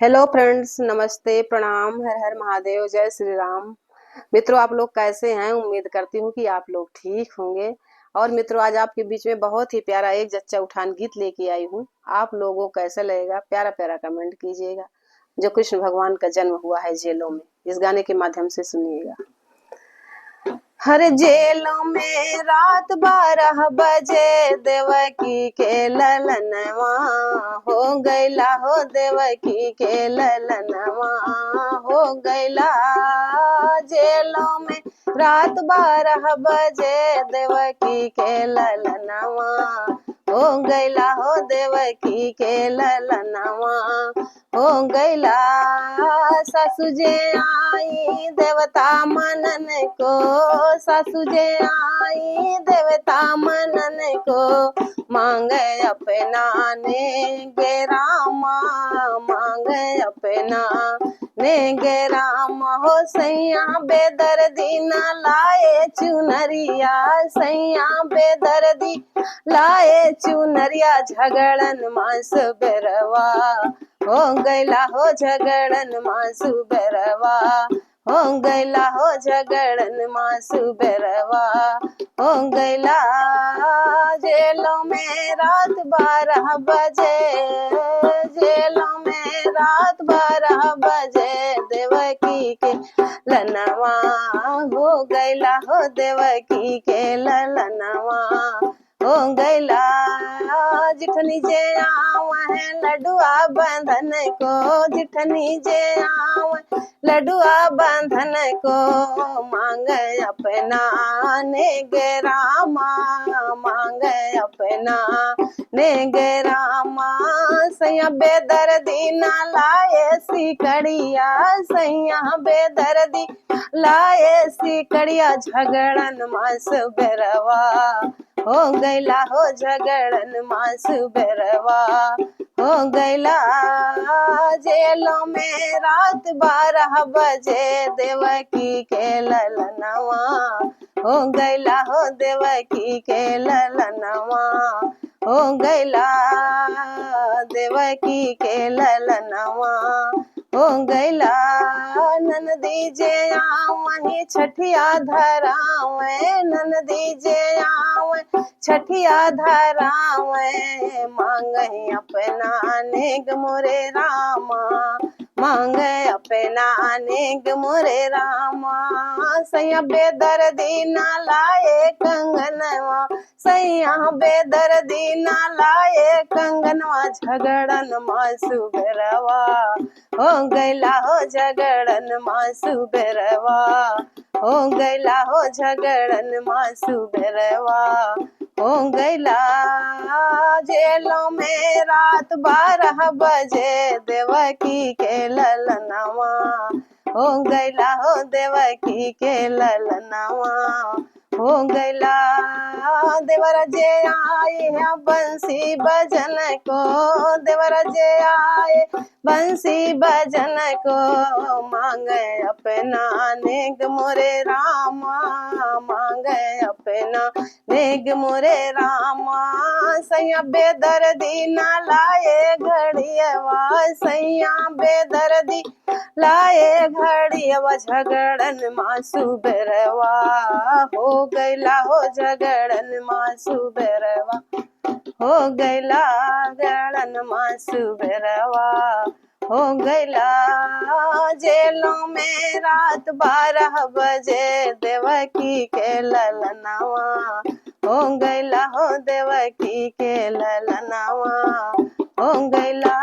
Hello friends, नमस्ते, प्रणाम, हर हर महादेव, जय श्री राम। मित्रों, आप लोग कैसे हैं? उम्मीद करती हूँ कि आप लोग ठीक होंगे। और मित्रों, आज आपके बीच में बहुत ही प्यारा एक जच्चा उठान गीत लेके आई हूँ। आप लोगों को कैसा लगेगा? प्यारा प्यारा कमेंट कीजिएगा। जो कृष्ण भगवान का जन्म हुआ है जेलों में, इस गाने के माध्यम से सुनिएगा। हर जेलों में रात 12 बजे देवकी के ललनवा हो गैला, हो देवकी के ललनवा हो गैला। जेलों में रात 12 बजे देवकी के ललनवा हो गैला, हो देवकी के ललनवा हो गैला। सासु जे आई देवता मनन को, सासु जे आई देवता मनन को, मांगे अपना ने गे रामा, मांगे अपना ने गे रामा। हो सैया बेदर्दी न लाए चुनरिया, सैया बेदर्दी लाए चुनरिया, झगड़न मांस बेरवा हो गैला, हो झगड़न मासु बेरवा हो गैला, हो झगड़न मासु बेरवा हो गैला। जेलों में रात 12 बजे, जेलों में रात 12 बजे देवकी के ललनवा हो गैला, हो देवकी के ललनवा हो गैला। जिठनी जे आवे लडुआ बंधन को, जिठनी जे आवे लडुआ बंधन को, मांगे अपना ने गे रामा, मांगे अपना ने गे रामा। सैया बेदर्दी न लाए सिकड़िया, सैया बेदर्दी लाए सिकड़िया, झगड़न मास बेरवा हो गैला, हो झगड़न मासु बेरवा हो गैला। जेलों में रात 12 बजे देवकी के ललनवा हो गैला, हो देवकी के ललनवा हो गैला, देवकी के ललनवा हो गैला। ननदी जे आवे छठिया धरावे, ननदी जे आवे छठिया धरावे, मांगे अपना नेग मोरे रामा, मांगे अपना नेग मोरे रामा। सैया बेदर्दी न लाए कंगनवा, सैया बेदर्दी न लाए कंगनवा, झगड़न मासु बेरवा हो गैला, हो झगड़न मासु बेरवा हो गैला, हो झगड़न मासु बेरवा हो गैला। जेलों में रात 12 बजे देवकी के ललनवा हो गैला, हो देवकी के ललनवा हो गैला। देवरा जे आए हैं बंसी बजन को, देवरा जे आए बंसी बजन को, मांगे अपना नेग मोरे रामा, मांगे अपना नेग मोरे रामा। सैया बेदर्दी न लाए घड़ियवा, सैया बेदर्दी लाए घड़ियवा, झगड़न मासु बेरवा हो गैला, हो झगड़न मासु बेरवा हो गैला, गड़न मासु बेरवा हो गैला। जेलों में रात 12 बजे देवकी के ललनवा हो गैला, हो देवकी के ललनवा हो गैला।